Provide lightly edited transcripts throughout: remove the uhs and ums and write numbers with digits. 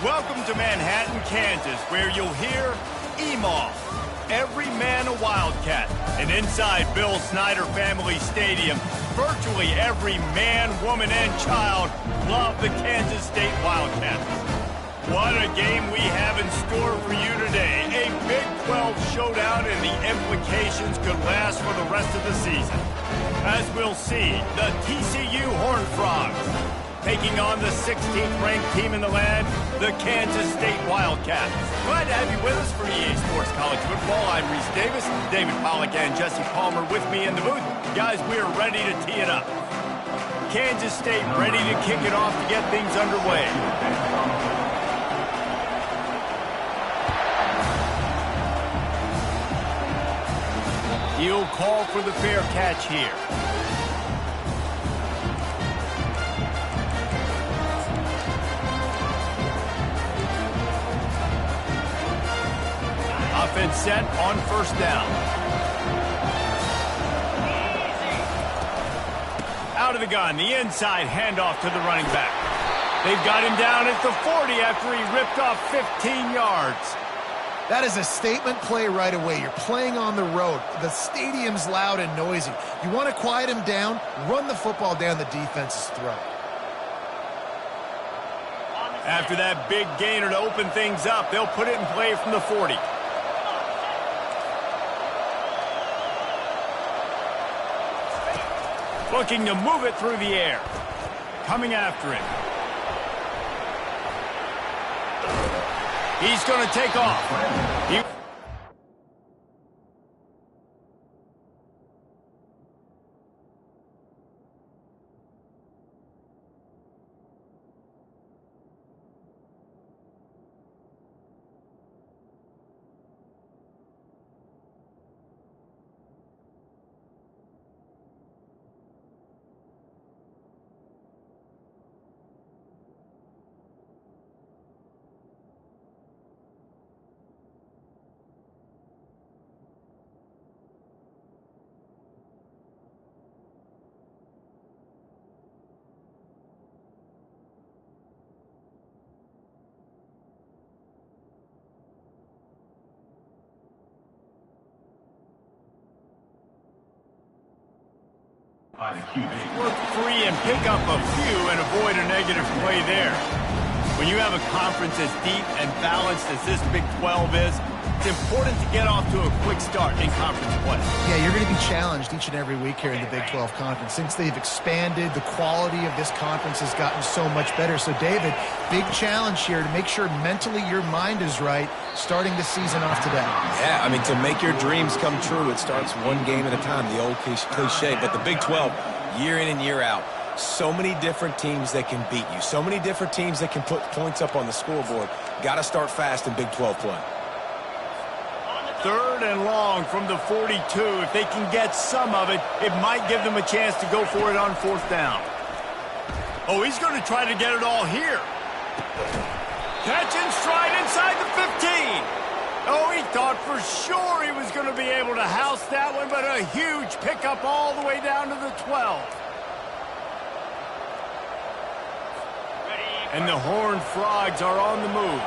Welcome to Manhattan, Kansas, where you'll hear EMAW, every man a Wildcat. And inside Bill Snyder Family Stadium, virtually every man, woman, and child love the Kansas State Wildcats. What a game we have in store for you today. A Big 12 showdown, and the implications could last for the rest of the season. As we'll see, the TCU Horned Frogs taking on the 16th ranked team in the land, the Kansas State Wildcats. Glad to have you with us for EA Sports College Football. I'm Reese Davis, David Pollack and Jesse Palmer with me in the booth. Guys, we are ready to tee it up. Kansas State ready to kick it off to get things underway. He'll call for the fair catch here. Offense set on first down. Out of the gun, the inside handoff to the running back. They've got him down at the 40 after he ripped off 15 yards. That is a statement play right away. You're playing on the road. The stadium's loud and noisy. You want to quiet him down, run the football down the defense's throat. After that big gainer to open things up, they'll put it in play from the 40. Looking to move it through the air. Coming after it. He's going to take off. Work free and pick up a few and avoid a negative play there. When you have a conference as deep and balanced as this Big 12 is, it's important to get off to a quick start in conference play. Yeah, you're going to be challenged each and every week here in the Big 12 Conference. Since they've expanded, the quality of this conference has gotten so much better. So, David, big challenge here to make sure mentally your mind is right starting the season off today. Yeah, I mean, to make your dreams come true, it starts one game at a time, the old cliche. But the Big 12, year in and year out, so many different teams that can beat you, so many different teams that can put points up on the scoreboard. Got to start fast in Big 12 play. Third and long from the 42. If they can get some of it, it might give them a chance to go for it on fourth down. Oh, he's going to try to get it all here. Catch and stride inside the 15. Oh, he thought for sure he was going to be able to house that one, but a huge pickup all the way down to the 12. And the Horned Frogs are on the move.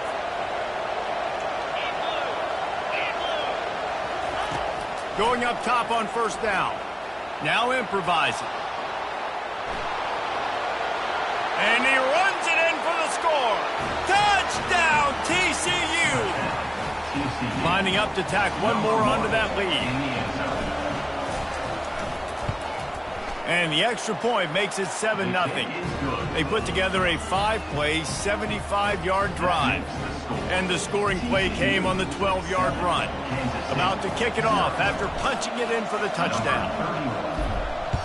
Going up top on first down. Now improvising. And he runs it in for the score. Touchdown, TCU! Lining up to tack one more onto that lead. And the extra point makes it 7-0. They put together a 5-play, 75-yard drive. And the scoring play came on the 12-yard run. About to kick it off after punching it in for the touchdown.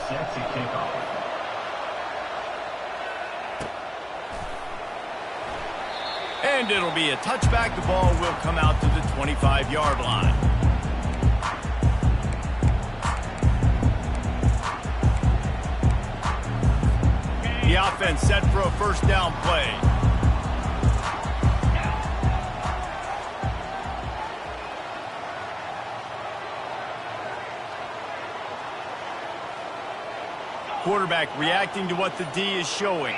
Set to kick off. And it'll be a touchback. The ball will come out to the 25-yard line. The offense set for a first down play. Quarterback reacting to what the D is showing.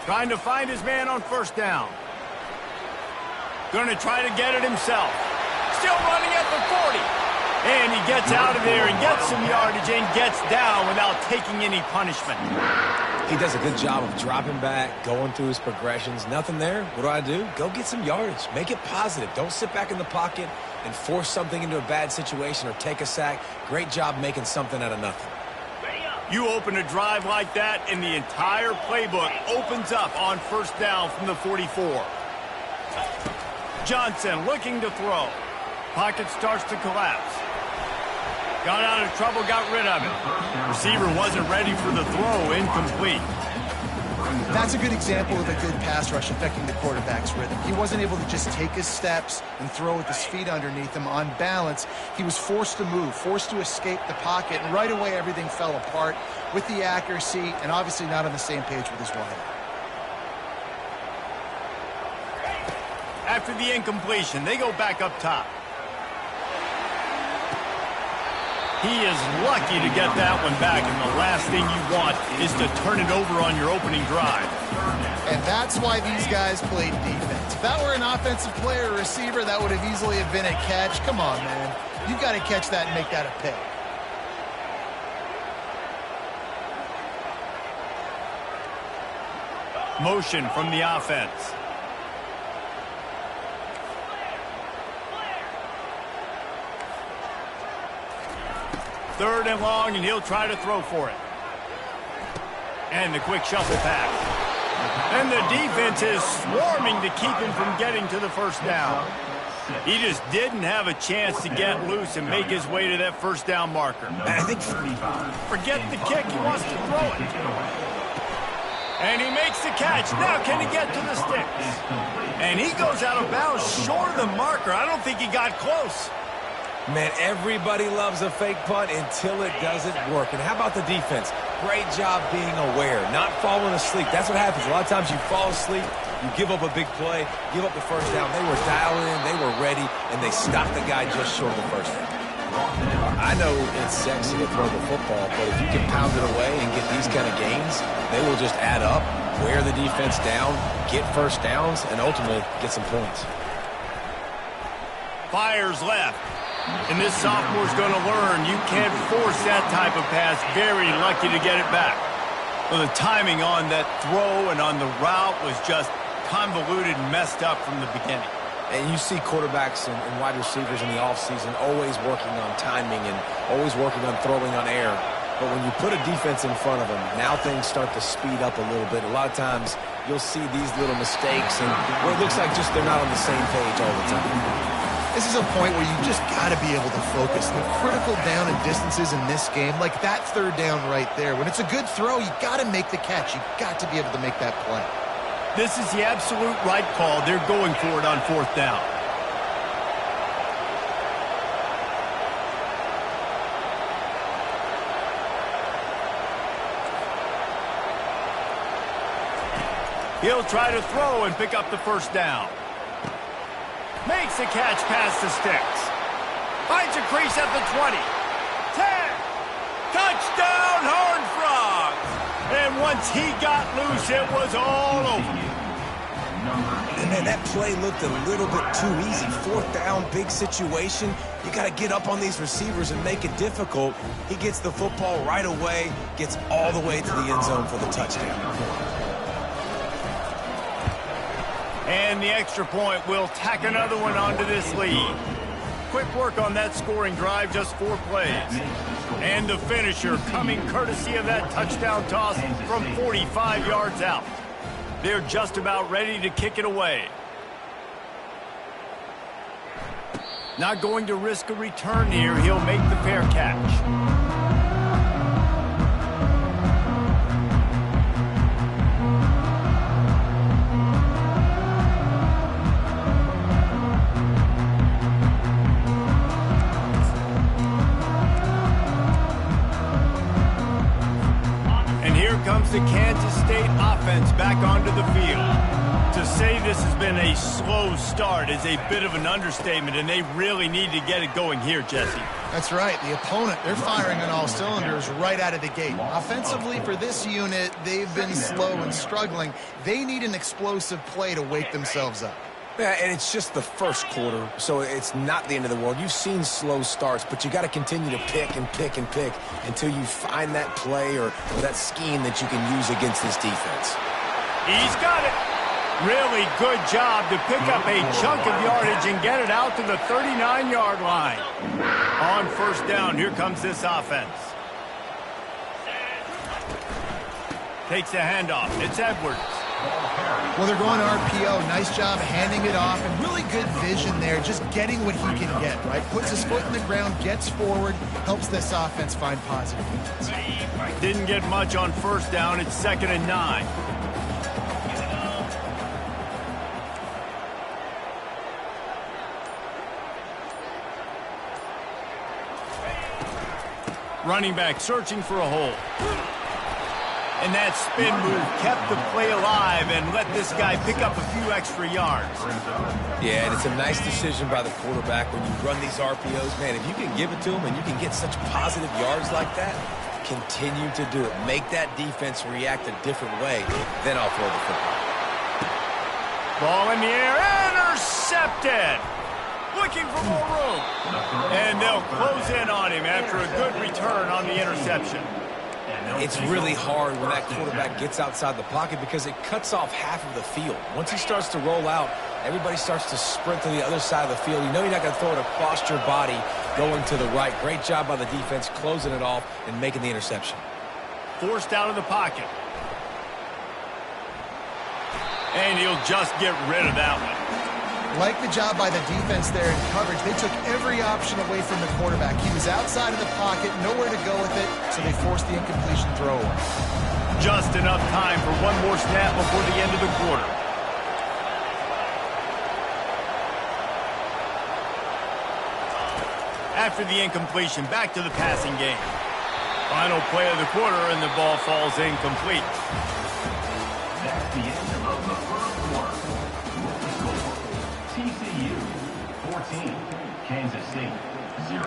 Trying to find his man on first down. Going to try to get it himself. Still running at the 40. And he gets out of there and gets some yardage and gets down without taking any punishment. He does a good job of dropping back, going through his progressions. Nothing there. What do? Go get some yardage. Make it positive. Don't sit back in the pocket and force something into a bad situation or take a sack. Great job making something out of nothing. You open a drive like that, and the entire playbook opens up on first down from the 44. Johnson looking to throw. Pocket starts to collapse. Got out of trouble, got rid of it. Receiver wasn't ready for the throw, incomplete. That's a good example of a good pass rush affecting the quarterback's rhythm. He wasn't able to just take his steps and throw with his feet underneath him on balance. He was forced to move, forced to escape the pocket, and right away everything fell apart with the accuracy and obviously not on the same page with his wideout. After the incompletion, they go back up top. He is lucky to get that one back, and the last thing you want is to turn it over on your opening drive. And that's why these guys played defense. If that were an offensive player or receiver, that would have easily have been a catch. Come on, man. You've got to catch that and make that a pick. Motion from the offense. Third and long, and he'll try to throw for it. And the quick shuffle pass. And the defense is swarming to keep him from getting to the first down. He just didn't have a chance to get loose and make his way to that first down marker. I think forget the kick, he wants to throw it. And he makes the catch. Now can he get to the sticks? And he goes out of bounds short of the marker. I don't think he got close. Man, everybody loves a fake punt until it doesn't work. And how about the defense? Great job being aware, not falling asleep. That's what happens. A lot of times you fall asleep, you give up a big play, give up the first down. They were dialed in, they were ready, and they stopped the guy just short of the first down. I know it's sexy to throw the football, but if you can pound it away and get these kind of gains, they will just add up, wear the defense down, get first downs, and ultimately get some points. Fires left. And this sophomore's going to learn you can't force that type of pass. Very lucky to get it back. Well, the timing on that throw and on the route was just convoluted and messed up from the beginning. And you see quarterbacks and wide receivers in the offseason always working on timing and always working on throwing on air. But when you put a defense in front of them, now things start to speed up a little bit. A lot of times you'll see these little mistakes and where it looks like just they're not on the same page all the time. This is a point where you just got to be able to focus. The critical down and distances in this game, like that third down right there. When it's a good throw, you got to make the catch. You got to be able to make that play. This is the absolute right call. They're going for it on fourth down. He'll try to throw and pick up the first down. Makes the catch past the sticks. Finds a crease at the 20. 10. Touchdown, Horned Frogs. And once he got loose, it was all over. And man, that play looked a little bit too easy. Fourth down, big situation. You got to get up on these receivers and make it difficult. He gets the football right away, gets all the way to the end zone for the touchdown. And the extra point will tack another one onto this lead. Quick work on that scoring drive, just 4 plays. And the finisher coming courtesy of that touchdown toss from 45 yards out. They're just about ready to kick it away. Not going to risk a return here. He'll make the fair catch. Comes the Kansas State offense back onto the field. To say this has been a slow start is a bit of an understatement, and they really need to get it going here, Jesse. That's right. The opponent, they're firing on all cylinders right out of the gate. Offensively, for this unit, they've been slow and struggling. They need an explosive play to wake themselves up. Yeah, and it's just the first quarter, so it's not the end of the world. You've seen slow starts, but you got to continue to pick and pick and pick until you find that play or that scheme that you can use against this defense. He's got it. Really good job to pick up a chunk of yardage and get it out to the 39-yard line. On first down, here comes this offense. Takes the handoff. It's Edwards. Well, they're going RPO. Nice job handing it off, and really good vision there, just getting what he can get, right? Puts his foot in the ground, gets forward, helps this offense find positive units. Didn't get much on first down. It's 2nd and 9. Running back searching for a hole. And that spin move kept the play alive and let this guy pick up a few extra yards. Yeah, and it's a nice decision by the quarterback when you run these RPOs. Man, if you can give it to him and you can get such positive yards like that, continue to do it. Make that defense react a different way, then I'll throw the football. Ball in the air, intercepted! Looking for more room. And they'll close in on him after a good return on the interception. It's really hard when that quarterback gets outside the pocket because it cuts off half of the field. Once he starts to roll out, everybody starts to sprint to the other side of the field. You know you're not going to throw it across your body going to the right. Great job by the defense closing it off and making the interception. Forced out of the pocket. And he'll just get rid of that one. Like the job by the defense there in coverage. They took every option away from the quarterback. He was outside of the pocket, nowhere to go with it, so they forced the incompletion throw away. Just enough time for one more snap before the end of the quarter. After the incompletion, back to the passing game. Final play of the quarter, and the ball falls incomplete. That's the end of the first quarter. TCU 14, Kansas State 0.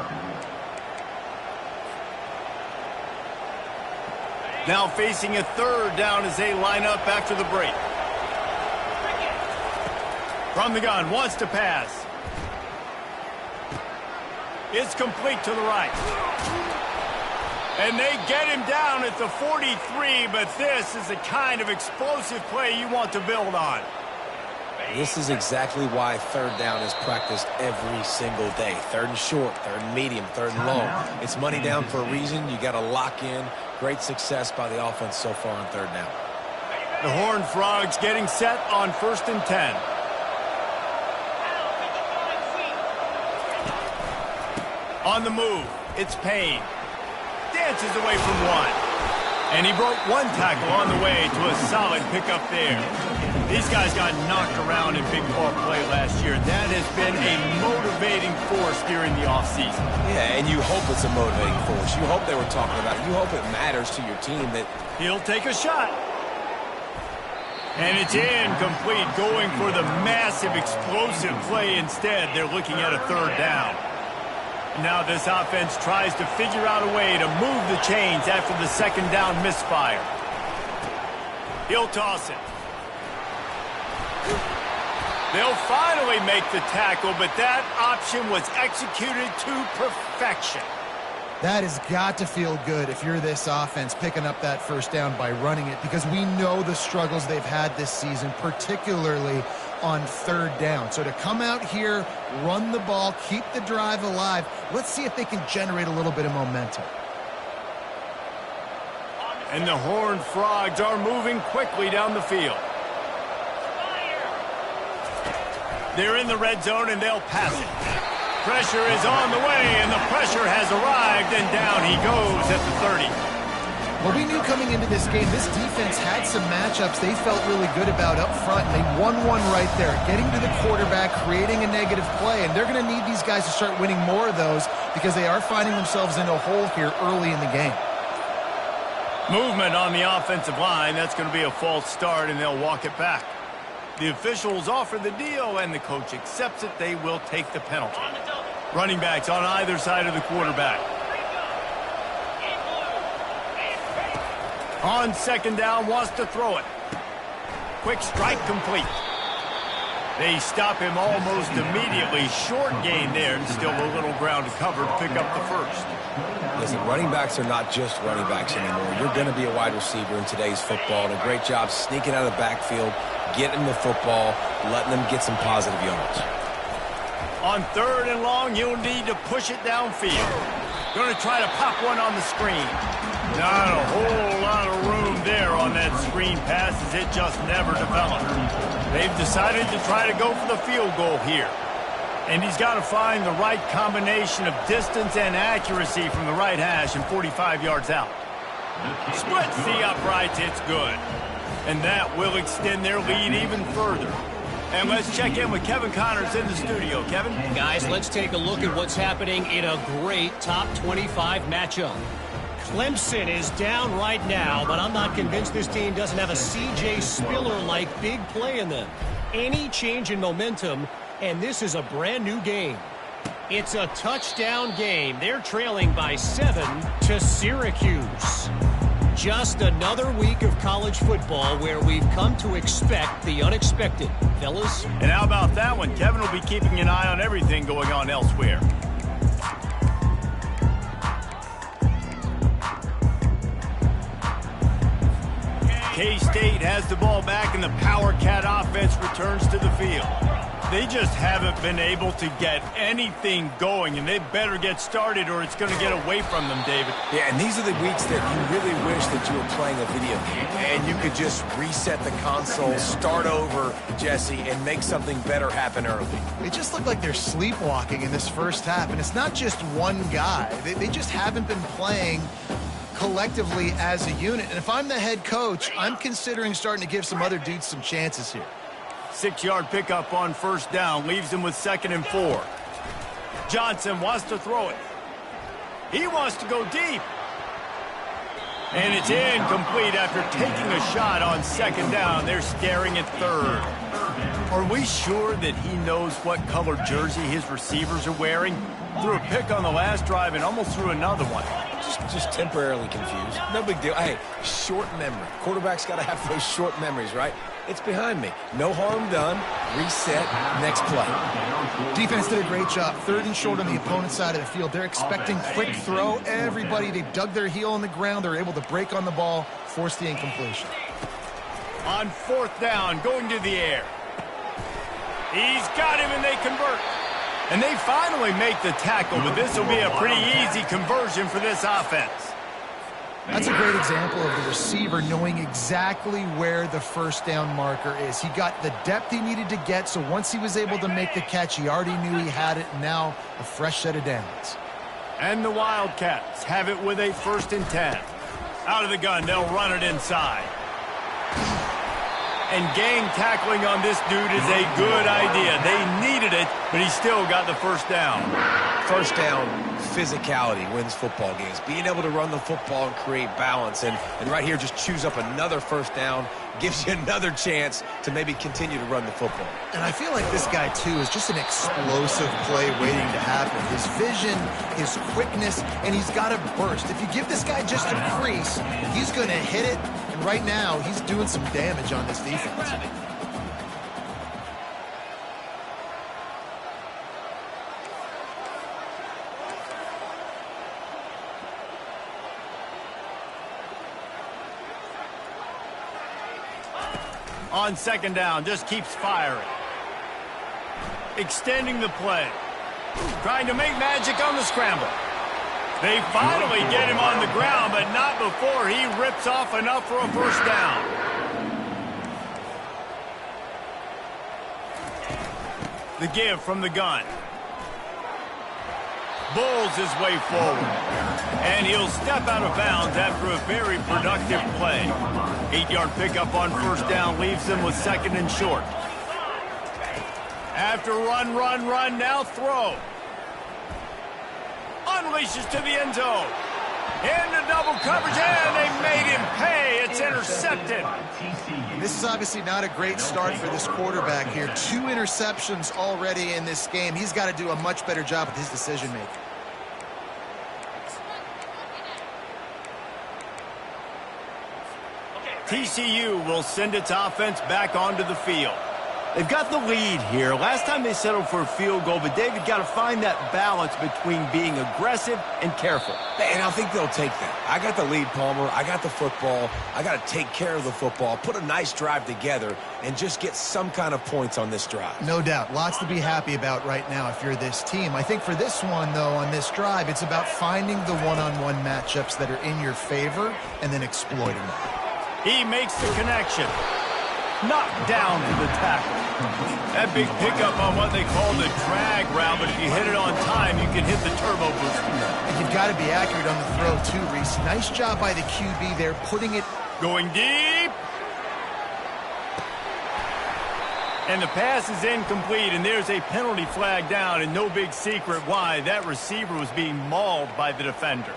Now facing a third down as they line up after the break. From the gun, wants to pass. It's complete to the right. And they get him down at the 43, but this is the kind of explosive play you want to build on. This is exactly why third down is practiced every single day. Third and short, third and medium, third and long. It's money down for a reason. You got to lock in. Great success by the offense so far on third down. The Horned Frogs getting set on 1st and 10. On the move, it's Payne. Dances away from one. And he broke one tackle on the way to a solid pickup there. These guys got knocked around in big ball play last year. That has been a motivating force during the offseason. Yeah, and you hope it's a motivating force. You hope they were talking about it. You hope it matters to your team that... He'll take a shot. And it's incomplete, going for the massive explosive play instead. They're looking at a third down. Now this offense tries to figure out a way to move the chains after the second down misfire. He'll toss it. They'll finally make the tackle, but that option was executed to perfection. That has got to feel good if you're this offense picking up that first down by running it, because we know the struggles they've had this season, particularly on third down. So to come out here, run the ball, keep the drive alive, let's see if they can generate a little bit of momentum. And the Horned Frogs are moving quickly down the field. They're in the red zone, and they'll pass it. Pressure is on the way, and the pressure has arrived, and down he goes at the 30. Well, we knew coming into this game, this defense had some matchups they felt really good about up front, and they won one right there, getting to the quarterback, creating a negative play, and they're going to need these guys to start winning more of those because they are finding themselves in a hole here early in the game. Movement on the offensive line. That's going to be a false start, and they'll walk it back. The officials offer the deal, and the coach accepts it. They will take the penalty. Running backs on either side of the quarterback. On second down, wants to throw it. Quick strike complete. They stop him almost immediately. Short gain there, and still a little ground to cover to pick up the first. Listen, running backs are not just running backs anymore. You're going to be a wide receiver in today's football, and a great job sneaking out of the backfield, getting the football, letting them get some positive yards. On third and long, you'll need to push it downfield. Going to try to pop one on the screen. Not a whole lot of room there on that screen pass, as it just never developed. They've decided to try to go for the field goal here. And he's got to find the right combination of distance and accuracy from the right hash and 45 yards out. Splits the uprights, it's good. And that will extend their lead even further. And let's check in with Kevin Connors in the studio. Kevin? Guys, let's take a look at what's happening in a great top 25 matchup. Clemson is down right now, but I'm not convinced this team doesn't have a C.J. Spiller-like big play in them. Any change in momentum, and this is a brand new game. It's a touchdown game. They're trailing by 7 to Syracuse. Just another week of college football where we've come to expect the unexpected. Fellas? And how about that one? Kevin will be keeping an eye on everything going on elsewhere. K-State has the ball back, and the Power Cat offense returns to the field. They just haven't been able to get anything going, and they better get started or it's going to get away from them, David. Yeah, and these are the weeks that you really wish that you were playing a video game and you could just reset the console, start over, Jesse, and make something better happen early. They just look like they're sleepwalking in this first half, and it's not just one guy. They just haven't been playing collectively as a unit. And if I'm the head coach, I'm considering starting to give some other dudes some chances here. 6-yard pickup on first down leaves him with 2nd and 4. Johnson wants to throw it. He wants to go deep. And it's incomplete after taking a shot on 2nd down. They're staring at 3rd. Are we sure that he knows what color jersey his receivers are wearing? Threw a pick on the last drive and almost threw another one. Just temporarily confused. No big deal. Hey, short memory. Quarterback's got to have those short memories, right? It's behind me. No harm done. Reset. Next play. Defense did a great job. 3rd and short on the opponent's side of the field. They're expecting quick throw. Everybody, they dug their heel on the ground. They're able to break on the ball, force the incompletion. On 4th down, going to the air. He's got him, and they convert. And they finally make the tackle, but this will be a pretty easy conversion for this offense. That's a great example of the receiver knowing exactly where the first down marker is. He got the depth he needed to get, so once he was able to make the catch, he already knew he had it, and now a fresh set of downs. And the Wildcats have it with a 1st and 10. Out of the gun, they'll run it inside. And gang tackling on this dude is a good idea. They needed it, but he still got the first down. First down, physicality wins football games. Being able to run the football and create balance. And right here, just choose up another first down, gives you another chance to maybe continue to run the football. And I feel like this guy, too, is just an explosive play waiting to happen. His vision, his quickness, and he's got a burst. If you give this guy just a crease, he's going to hit it. And right now, he's doing some damage on this defense. On 2nd down, just keeps firing. Extending the play. Trying to make magic on the scramble. They finally get him on the ground, but not before he rips off enough for a first down. The give from the gun. Bulls his way forward. And he'll step out of bounds after a very productive play. 8-yard pickup on first down leaves him with 2nd and short. After run, now throw. Unleashes to the end zone. Into double coverage, and they made him pay. It's intercepted. This is obviously not a great start for this quarterback here. 2 interceptions already in this game. He's got to do a much better job with his decision-making. TCU will send its offense back onto the field. They've got the lead here. Last time they settled for a field goal, but David got to find that balance between being aggressive and careful. And I think they'll take that. I got the lead, Palmer. I got the football. I got to take care of the football, put a nice drive together, and just get some kind of points on this drive. No doubt. Lots to be happy about right now if you're this team. I think for this one, though, on this drive, it's about finding the one-on-one matchups that are in your favor and then exploiting them. He makes the connection. Knocked down to the tackle. That big pickup on what they call the drag route, but if you hit it on time, you can hit the turbo booster. And you've got to be accurate on the throw, too, Reese. Nice job by the QB there, putting it... Going deep. And the pass is incomplete, and there's a penalty flag down, and no big secret why. That receiver was being mauled by the defender.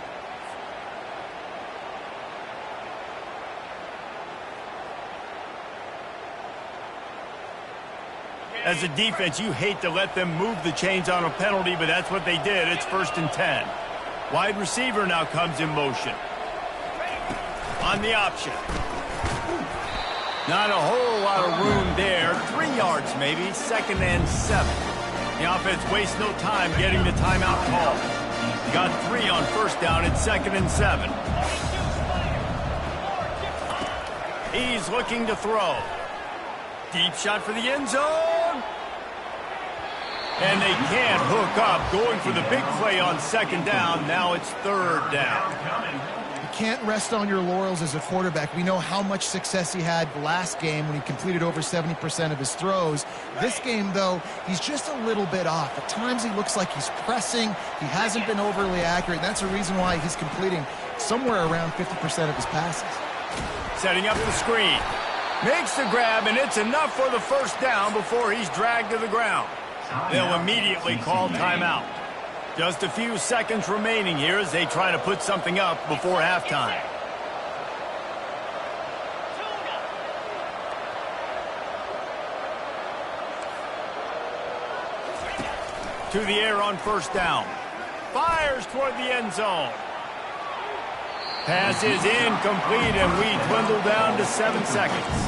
As a defense, you hate to let them move the chains on a penalty, but that's what they did. It's 1st and 10. Wide receiver now comes in motion. On the option. Not a whole lot of room there. 3 yards maybe, 2nd and 7. The offense wastes no time getting the timeout call. Got 3 on 1st down. It's 2nd and 7. He's looking to throw. Deep shot for the end zone. And they can't hook up. Going for the big play on 2nd down. Now it's 3rd down. You can't rest on your laurels as a quarterback. We know how much success he had last game when he completed over 70% of his throws. This game, though, he's just a little bit off. At times he looks like he's pressing. He hasn't been overly accurate. And that's a reason why he's completing somewhere around 50% of his passes. Setting up the screen. Makes the grab, and it's enough for the 1st down before he's dragged to the ground. They'll immediately call timeout. Just a few seconds remaining here as they try to put something up before halftime. To the air on 1st down. Fires toward the end zone. Pass is incomplete, and we dwindle down to 7 seconds.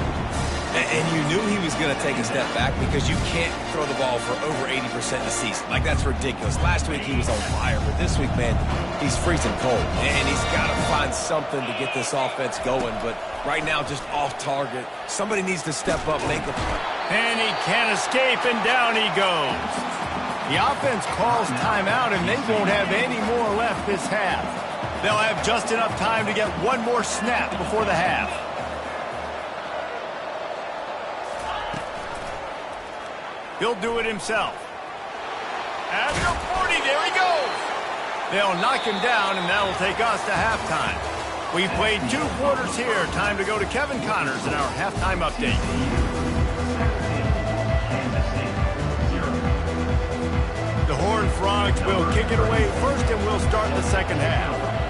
And you knew he was going to take a step back because you can't throw the ball for over 80% of the season. Like, that's ridiculous. Last week he was on fire, but this week, man, he's freezing cold. And he's got to find something to get this offense going. But right now, just off target. Somebody needs to step up, make a play. And he can't escape, and down he goes. The offense calls timeout, and they won't have any more left this half. They'll have just enough time to get one more snap before the half. He'll do it himself. At the 40, there he goes. They'll knock him down, and that'll take us to halftime. We played 2 quarters here. Time to go to Kevin Connors in our halftime update. The Horned Frogs will kick it away first, and we'll start the 2nd half.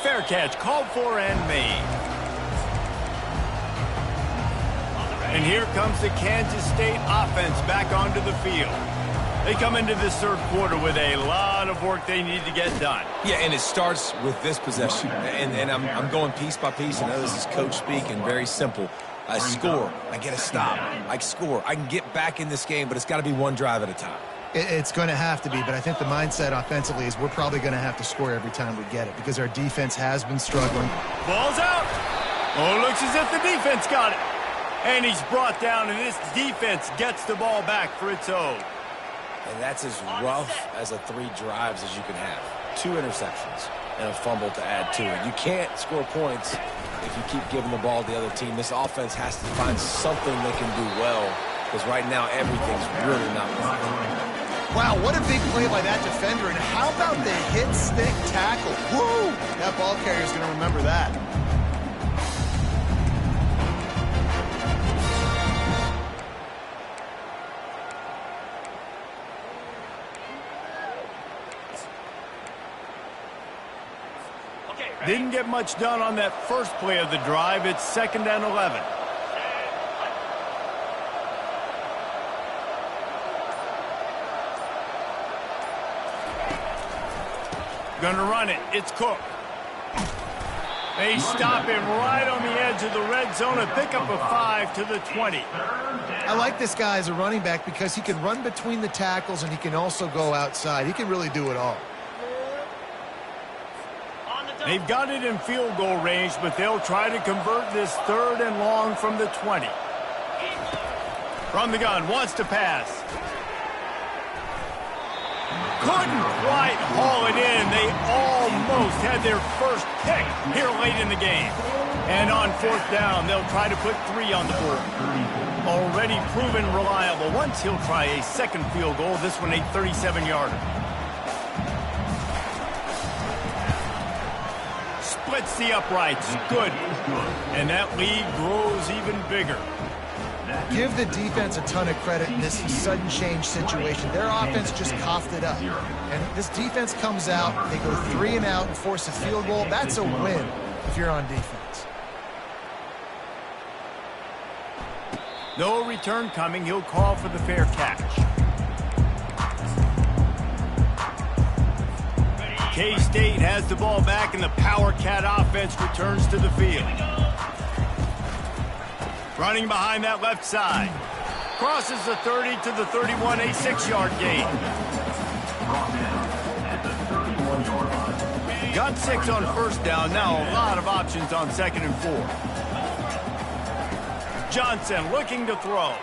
Fair catch called for and made. And here comes the Kansas State offense back onto the field. They come into this 3rd quarter with a lot of work they need to get done. Yeah, and it starts with this possession. And I'm going piece by piece. I know this is coach speak and very simple. I score. I get a stop. I score. I can get back in this game, but it's got to be one drive at a time. It's going to have to be, but I think the mindset offensively is we're probably going to have to score every time we get it because our defense has been struggling. Ball's out. Oh, looks as if the defense got it. And he's brought down, and this defense gets the ball back for its own. And that's as rough as a 3 drives as you can have. 2 interceptions and a fumble to add to it. You can't score points if you keep giving the ball to the other team. This offense has to find something they can do well because right now everything's really not working. Wow, what a big play by that defender. And how about the hit stick tackle? Woo! That ball carrier's going to remember that. Didn't get much done on that first play of the drive. It's 2nd and 11. Gonna run it. It's Cook. They stop him right on the edge of the red zone. A pickup of 5 to the 20. I like this guy as a running back because he can run between the tackles and he can also go outside. He can really do it all. They've got it in field goal range, but they'll try to convert this 3rd and long from the 20. From the gun, wants to pass. Couldn't quite haul it in. They almost had their first pick here late in the game. And on 4th down, they'll try to put 3 on the board. Already proven reliable. Once he'll try a 2nd field goal, this one a 37-yarder. Splits the uprights. Good. And that lead grows even bigger. Give the defense a ton of credit in this sudden change situation. Their offense just coughed it up. And this defense comes out, they go 3 and out and force a field goal. That's a win if you're on defense. No return coming. He'll call for the fair catch. K-State has the ball back, and the Power Cat offense returns to the field. Running behind that left side. Crosses the 30 to the 31, a 6-yard gain. Got 6 on 1st down. Now a lot of options on 2nd and 4. Johnson looking to throw.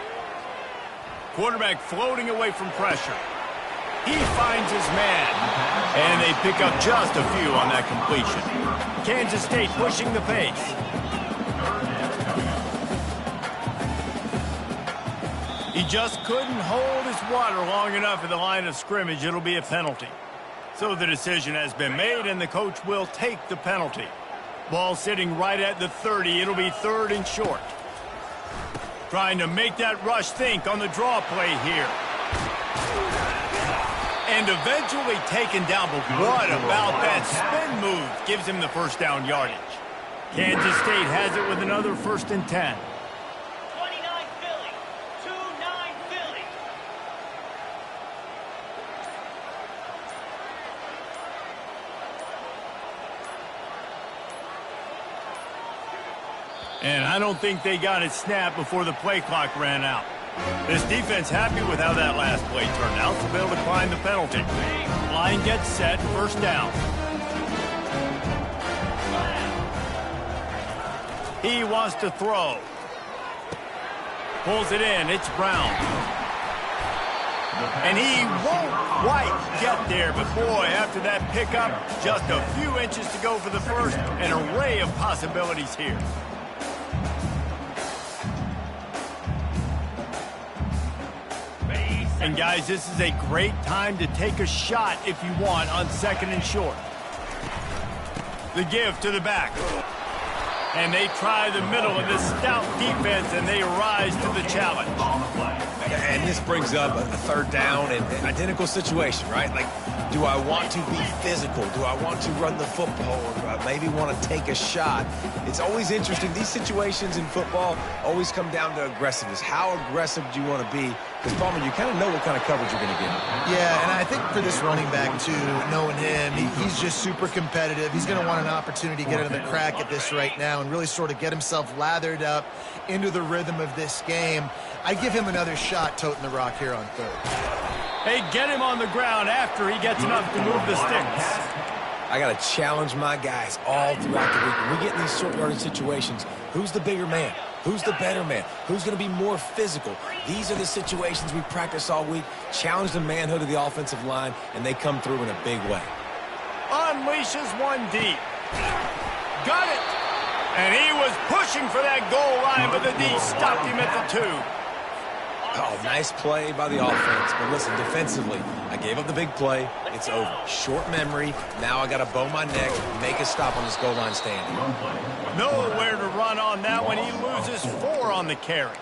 Quarterback floating away from pressure. He finds his man. And they pick up just a few on that completion. Kansas State pushing the pace. He just couldn't hold his water long enough at the line of scrimmage. It'll be a penalty. So the decision has been made, and the coach will take the penalty. Ball sitting right at the 30. It'll be 3rd and short. Trying to make that rush think on the draw play here. And eventually taken down, but what about that spin move? Gives him the 1st down yardage. Kansas State has it with another 1st and 10. 29 Philly. 2-9 Philly. And I don't think they got it snapped before the play clock ran out. This defense happy with how that last play turned out, so they'll decline the penalty. Line gets set, 1st down. He wants to throw. Pulls it in, it's Brown. And he won't quite get there, but boy, after that pickup, just a few inches to go for the 1st. An array of possibilities here. And guys, this is a great time to take a shot if you want on 2nd and short. The give to the back. And they try the middle of this stout defense, and they rise to the challenge. And this brings up a 3rd down and identical situation, right? Like, do I want to be physical? Do I want to run the football? Or do I maybe want to take a shot? It's always interesting. These situations in football always come down to aggressiveness. How aggressive do you want to be? Because, Palmer, you kind of know what kind of coverage you're going to get. Yeah, and I think for this running back, too, knowing him, he's just super competitive. He's going to want an opportunity to get another crack at this right now and really sort of get himself lathered up into the rhythm of this game. I give him another shot toting the rock here on 3rd. Hey, get him on the ground after he gets enough to move the sticks. I got to challenge my guys all throughout the week. When we get in these short yardage situations, who's the bigger man? Who's the better man? Who's going to be more physical? These are the situations we practice all week. Challenge the manhood of the offensive line, and they come through in a big way. Unleashes one deep. Got it. And he was pushing for that goal line, but the D stopped him at the 2. Oh, nice play by the offense. But listen, defensively, I gave up the big play. It's over. Short memory. Now I got to bow my neck, make a stop on this goal line stand. Nowhere to run on that one. He loses 4 on the carry.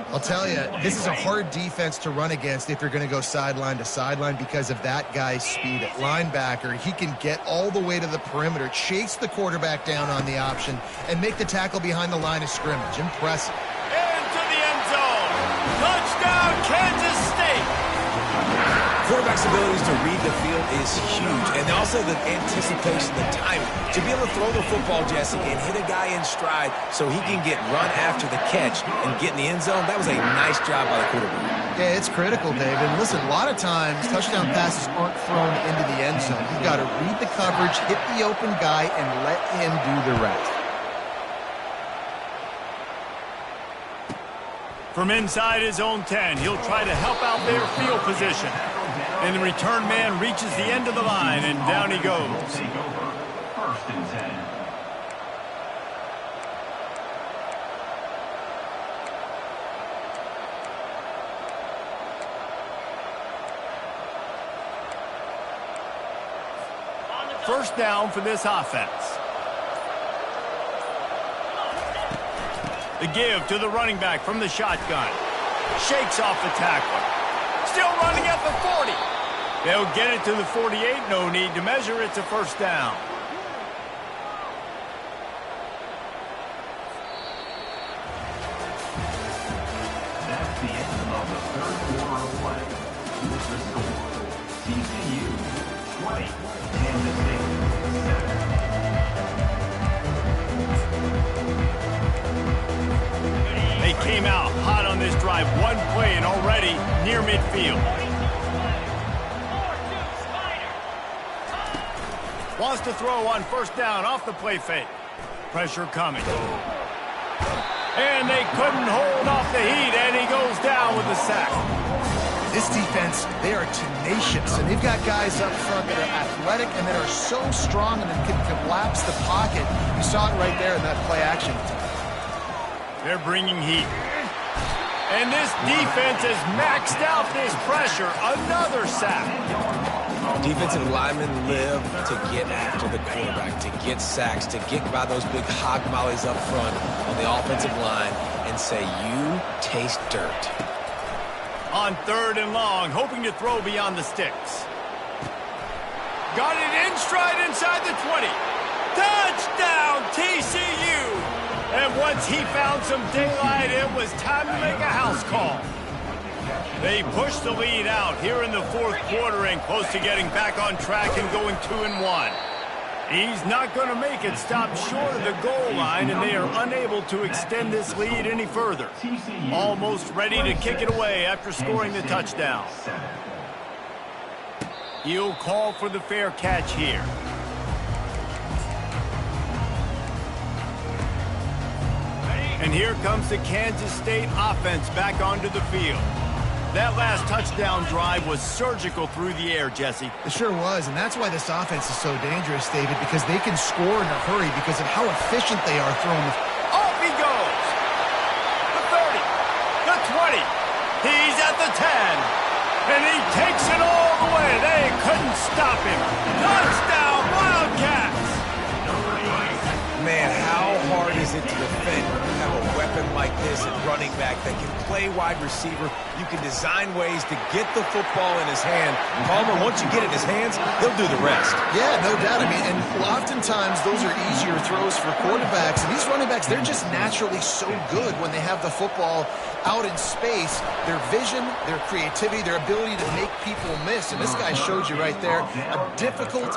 I'll tell you, this is a hard defense to run against if you're going to go sideline to sideline because of that guy's speed at linebacker. He can get all the way to the perimeter, chase the quarterback down on the option, and make the tackle behind the line of scrimmage. Impressive. Into the end zone. Touchdown, Kansas State. Quarterback's abilities to read the field is huge, and also the anticipation, the timing. To be able to throw the football, Jesse, and hit a guy in stride so he can get run after the catch and get in the end zone, that was a nice job by the quarterback. Yeah, it's critical, David. And listen, a lot of times touchdown passes aren't thrown into the end zone. You've got to read the coverage, hit the open guy, and let him do the rest. From inside his own 10, he'll try to help out their field position. And the return man reaches the end of the line, and down he goes. Take over. 1st and 10. First down for this offense. The give to the running back from the shotgun. Shakes off the tackler. Still running at the 40. They'll get it to the 48. No need to measure. It's a first down. That's the end of the 3rd quarter of play. Here's the score. TCU 20, Kansas State 7. They came out hot on this drive. One play and already near midfield. Wants to throw on first down off the play fake. Pressure coming. And they couldn't hold off the heat, and he goes down with the sack. This defense, they are tenacious, and they've got guys up front that are athletic and that are so strong and can collapse the pocket. You saw it right there in that play action. They're bringing heat. And this defense has maxed out this pressure. Another sack. Defensive linemen live to get after the quarterback, to get sacks, to get by those big hog mollies up front on the offensive line and say, you taste dirt. On 3rd and long, hoping to throw beyond the sticks. Got it in stride inside the 20. Touchdown, TCU! And once he found some daylight, it was time to make a house call. They pushed the lead out here in the 4th quarter and close to getting back on track and going 2-1. He's not going to make it stop short of the goal line, and they are unable to extend this lead any further. Almost ready to kick it away after scoring the touchdown. He'll call for the fair catch here. And here comes the Kansas State offense back onto the field. That last touchdown drive was surgical through the air, Jesse. It sure was, and that's why this offense is so dangerous, David, because they can score in a hurry because of how efficient they are throwing the... Off he goes! The 30, the 20, he's at the 10, and he takes it all the way. They couldn't stop him. Touchdown, Wildcats! Man, how hard is it to defend when you have a weapon like this at running back that can play wide receiver? You can design ways to get the football in his hand. Palmer, once you get it in his hands, he'll do the rest. Yeah, no doubt. I mean, and oftentimes those are easier throws for quarterbacks. And these running backs, they're just naturally so good when they have the football out in space. Their vision, their creativity, their ability to make people miss. And this guy showed you right there, a difficult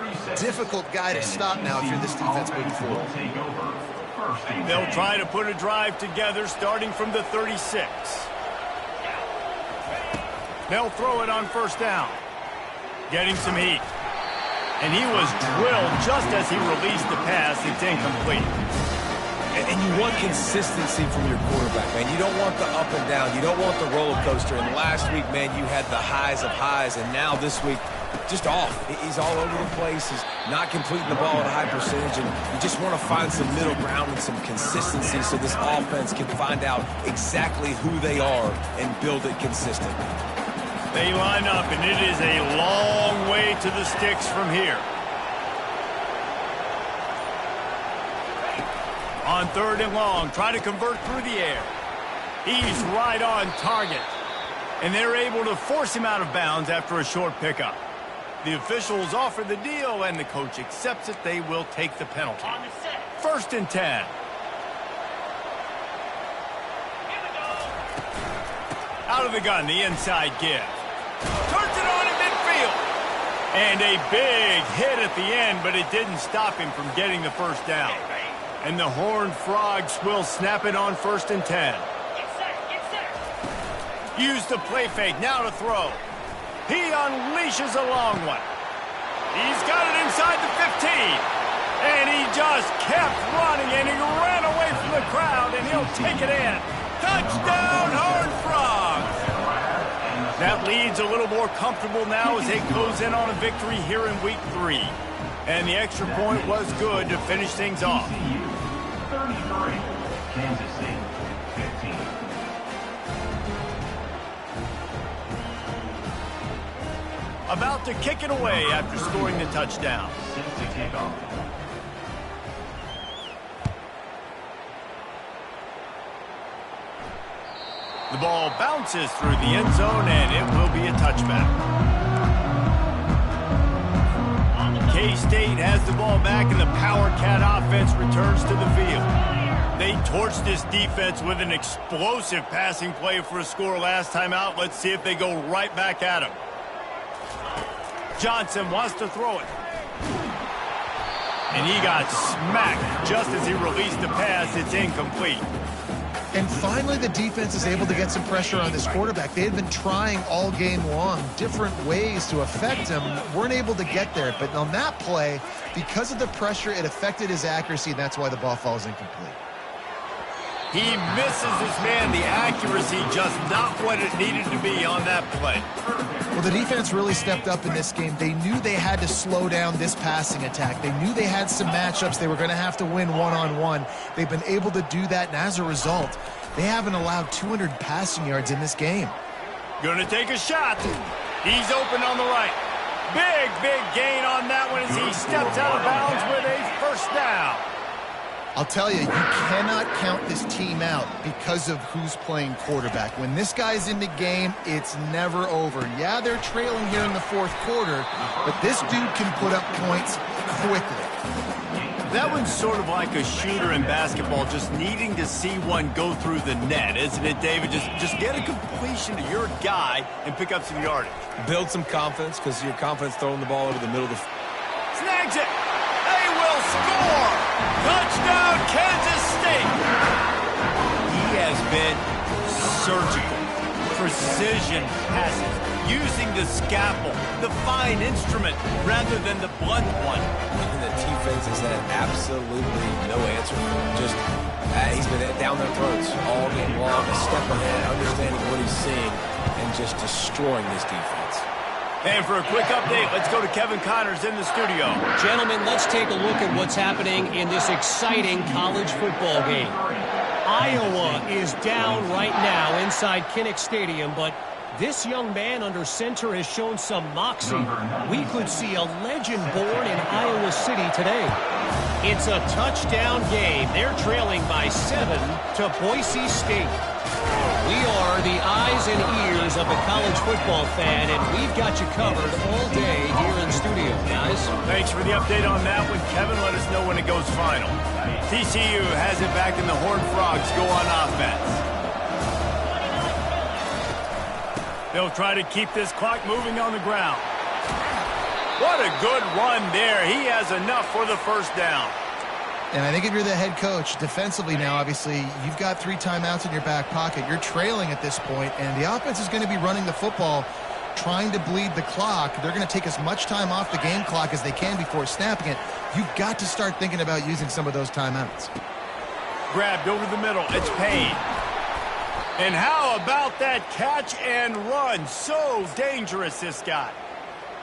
guy to stop now if you're this defense moving forward. They'll try to put a drive together starting from the 36. They'll throw it on first down. Getting some heat. And he was drilled just as he released the pass. It's incomplete. And you want consistency from your quarterback, man. You don't want the up and down. You don't want the roller coaster. And last week, man, you had the highs of highs. And now this week, just off. He's all over the place. He's not completing the ball at a high percentage. And you just want to find some middle ground and some consistency so this offense can find out exactly who they are and build it consistent. They line up, and it is a long way to the sticks from here. On 3rd and long, try to convert through the air. He's right on target. And they're able to force him out of bounds after a short pickup. The officials offer the deal, and the coach accepts it. They will take the penalty. 1st and 10. Out of the gun, the inside give. Turns it on in midfield. And a big hit at the end, but it didn't stop him from getting the first down. And the Horned Frogs will snap it on 1st and 10. Use the play fake, now to throw. He unleashes a long one. He's got it inside the 15. And he just kept running, and he ran away from the crowd, and he'll take it in. Touchdown, Horned Frogs! That lead's a little more comfortable now as they close in on a victory here in Week 3. And the extra point was good to finish things off. TCU 33, Kansas State 15. About to kick it away after scoring the touchdown. Set to kick off. The ball bounces through the end zone, and it will be a touchback. K-State has the ball back, and the Power Cat offense returns to the field. They torched this defense with an explosive passing play for a score last time out. Let's see if they go right back at him. Johnson wants to throw it. And he got smacked just as he released the pass. It's incomplete. And finally, the defense is able to get some pressure on this quarterback. They had been trying all game long different ways to affect him. Weren't able to get there. But on that play, because of the pressure, it affected his accuracy, and that's why the ball falls incomplete. He misses his man. The accuracy just not what it needed to be on that play. Well, the defense really stepped up in this game. They knew they had to slow down this passing attack. They knew they had some matchups they were going to have to win one-on-one. They've been able to do that, and as a result, they haven't allowed 200 passing yards in this game. Gonna take a shot. He's open on the right. Big gain on that one as he steps out of bounds with a first down. I'll tell you, you cannot count this team out because of who's playing quarterback. When this guy's in the game, it's never over. Yeah, they're trailing here in the 4th quarter, but this dude can put up points quickly. That one's sort of like a shooter in basketball, just needing to see one go through the net, isn't it, David? Just get a completion to your guy and pick up some yardage. Build some confidence because your confidence throwing the ball over the middle of the... Snags it. They will score. Touchdown, Kansas State. He has been surgical. Precision passes, using the scalpel, the fine instrument, rather than the blunt one. And the defense has had absolutely no answer for him. Just, he's been down their throats all game long, a step ahead, understanding what he's seeing, and just destroying this defense. And for a quick update, let's go to Kevin Connors in the studio. Gentlemen, let's take a look at what's happening in this exciting college football game. Iowa is down right now inside Kinnick Stadium, but this young man under center has shown some moxie. We could see a legend born in Iowa City today. It's a touchdown game. They're trailing by 7 to Boise State. We are the eyes and ears of the college football fan, and we've got you covered all day here in studio, guys. Thanks for the update on that one, Kevin. Let us know when it goes final. TCU has it back, and the Horned Frogs go on offense. They'll try to keep this clock moving on the ground. What a good run there. He has enough for the first down. And I think if you're the head coach, defensively now, obviously, you've got 3 timeouts in your back pocket. You're trailing at this point, and the offense is going to be running the football, trying to bleed the clock. They're going to take as much time off the game clock as they can before snapping it. You've got to start thinking about using some of those timeouts. Grabbed over the middle. It's Payne. And how about that catch and run? So dangerous, this guy.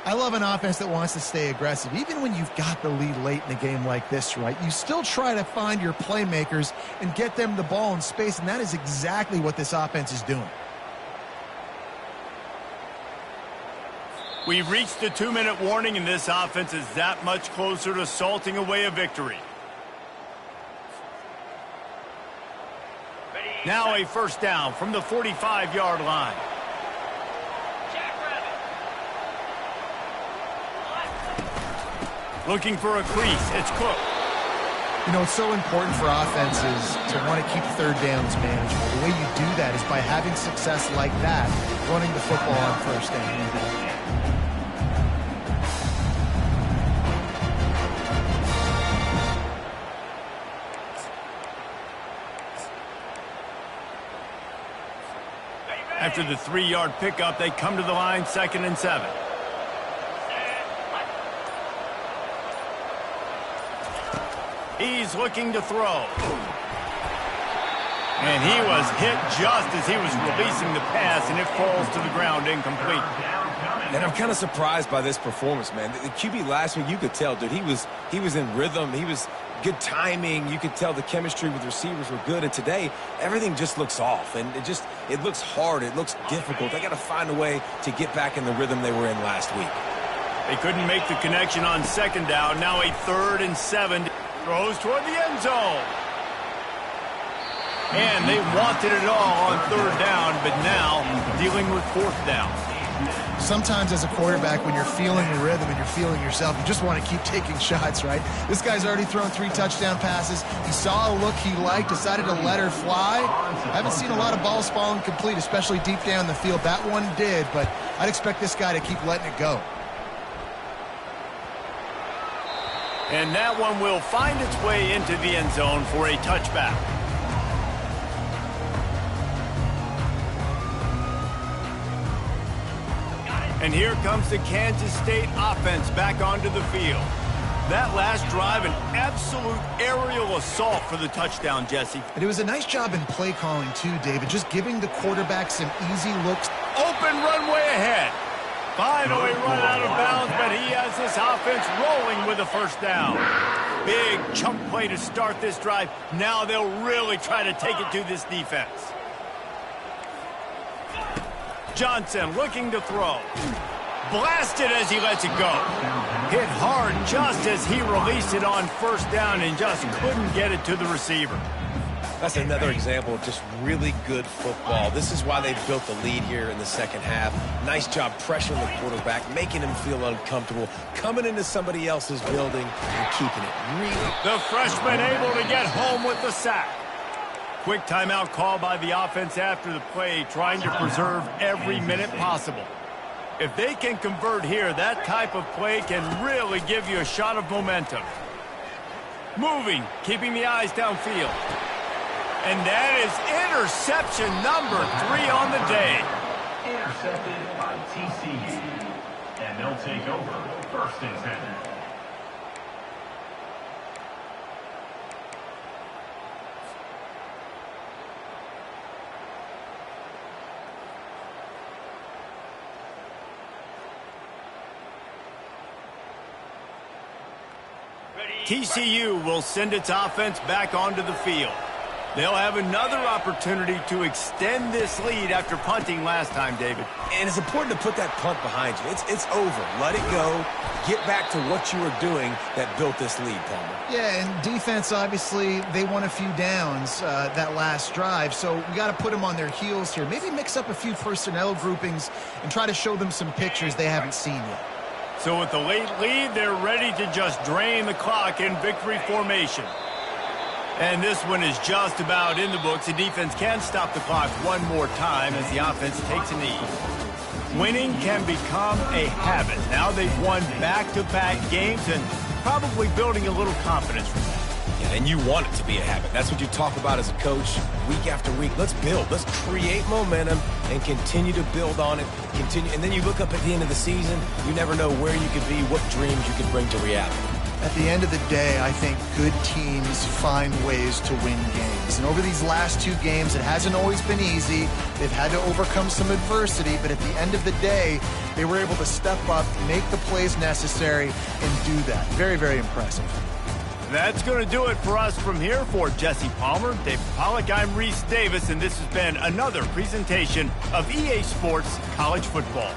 I love an offense that wants to stay aggressive. Even when you've got the lead late in a game like this, right, you still try to find your playmakers and get them the ball in space, and that is exactly what this offense is doing. We've reached the 2-minute warning, and this offense is that much closer to salting away a victory. Now a first down from the 45-yard line. Looking for a crease. It's Cook. You know, it's so important for offenses to want to keep third downs manageable. The way you do that is by having success like that, running the football on first down. After the 3-yard pickup, they come to the line, 2nd and 7. He's looking to throw. And he was hit just as he was releasing the pass, and it falls to the ground incomplete. And I'm kind of surprised by this performance, man. The QB last week, you could tell, dude, he was in rhythm. He was good timing. You could tell the chemistry with receivers were good. And today, everything just looks off. And it looks hard. It looks difficult. They got to find a way to get back in the rhythm they were in last week. They couldn't make the connection on 2nd down. Now a 3rd and 7. Throws toward the end zone. And they wanted it all on 3rd down, but now dealing with 4th down. Sometimes as a quarterback, when you're feeling the rhythm and you're feeling yourself, you just want to keep taking shots, right? This guy's already thrown 3 touchdown passes. He saw a look he liked, decided to let her fly. I haven't seen a lot of balls falling complete, especially deep down the field. That one did, but I'd expect this guy to keep letting it go. And that one will find its way into the end zone for a touchback. And here comes the Kansas State offense back onto the field. That last drive, an absolute aerial assault for the touchdown, Jesse. And it was a nice job in play calling too, David, just giving the quarterback some easy looks. Open runway ahead. Finally run out of bounds, but he has this offense rolling with a first down. Big chunk play to start this drive. Now they'll really try to take it to this defense. Johnson looking to throw. Blasted as he lets it go. Hit hard just as he released it on first down and just couldn't get it to the receiver. That's another example of just really good football. This is why they built the lead here in the second half. Nice job pressuring the quarterback, making him feel uncomfortable, coming into somebody else's building and keeping it really. The freshman able to get home with the sack. Quick timeout call by the offense after the play, trying to preserve every minute possible. If they can convert here, that type of play can really give you a shot of momentum. Moving, keeping the eyes downfield. And that is interception number 3 on the day. Intercepted by TCU. And they'll take over 1st and 10. TCU will send its offense back onto the field. They'll have another opportunity to extend this lead after punting last time, David. And it's important to put that punt behind you. It's over. Let it go. Get back to what you were doing that built this lead, Palmer. Yeah, and defense, obviously, they won a few downs that last drive, so we got to put them on their heels here. Maybe mix up a few personnel groupings and try to show them some pictures they haven't seen yet. So with the late lead, they're ready to just drain the clock in victory formation. And this one is just about in the books. The defense can stop the clock one more time as the offense takes a knee. Winning can become a habit. Now they've won back-to-back games and probably building a little confidence from that. Yeah, and you want it to be a habit. That's what you talk about as a coach week after week. Let's build. Let's create momentum and continue to build on it. And then you look up at the end of the season, you never know where you could be, what dreams you could bring to reality. At the end of the day, I think good teams find ways to win games. And over these last 2 games, it hasn't always been easy. They've had to overcome some adversity, but at the end of the day, they were able to step up, make the plays necessary, and do that. Very, very impressive. That's going to do it for us from here. For Jesse Palmer, Dave Pollack, I'm Reese Davis, and this has been another presentation of EA Sports College Football.